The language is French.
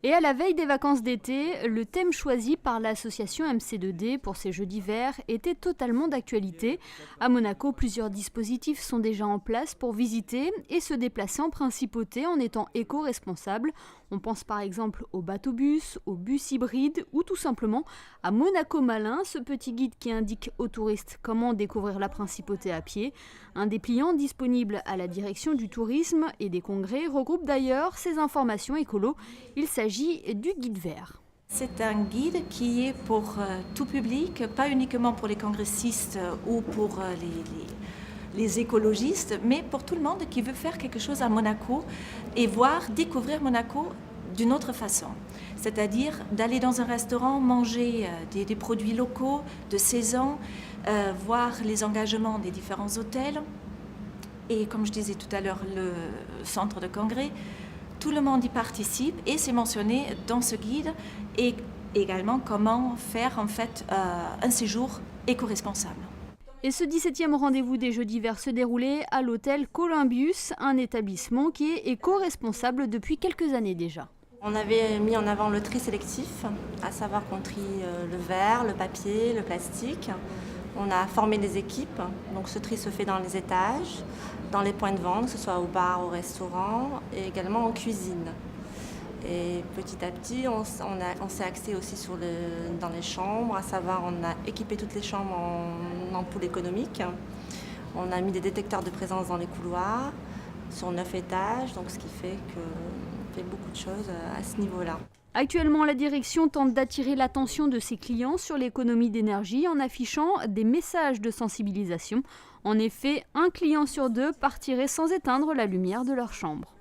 Et à la veille des vacances d'été, le thème choisi par l'association MC2D pour ces jeux d'hiver était totalement d'actualité. À Monaco, plusieurs dispositifs sont déjà en place pour visiter et se déplacer en principauté en étant éco-responsables. On pense par exemple au bateau-bus, au bus hybride ou tout simplement à Monaco Malin, ce petit guide qui indique aux touristes comment découvrir la principauté à pied. Un dépliant disponible à la direction du tourisme et des congrès regroupe d'ailleurs ces informations écolo. Il s'agit du guide vert. C'est un guide qui est pour tout public, pas uniquement pour les congressistes ou pour les écologistes, mais pour tout le monde qui veut faire quelque chose à Monaco et découvrir Monaco d'une autre façon. C'est-à-dire d'aller dans un restaurant, manger des produits locaux, de saison, voir les engagements des différents hôtels et, comme je disais tout à l'heure, le centre de congrès. Tout le monde y participe et c'est mentionné dans ce guide et également comment faire en fait un séjour éco-responsable. Et ce 17e rendez-vous des Jeux d'hiver se déroulait à l'hôtel Columbius, un établissement qui est éco-responsable depuis quelques années déjà. On avait mis en avant le tri sélectif, à savoir qu'on trie le verre, le papier, le plastique. On a formé des équipes, donc ce tri se fait dans les étages, dans les points de vente, que ce soit au bar, au restaurant et également en cuisine. Et petit à petit, on s'est axé aussi dans les chambres, à savoir on a équipé toutes les chambres en ampoules économiques. On a mis des détecteurs de présence dans les couloirs, sur 9 étages, donc ce qui fait qu'on fait beaucoup de choses à ce niveau-là. Actuellement, la direction tente d'attirer l'attention de ses clients sur l'économie d'énergie en affichant des messages de sensibilisation. En effet, un client sur deux partirait sans éteindre la lumière de leur chambre.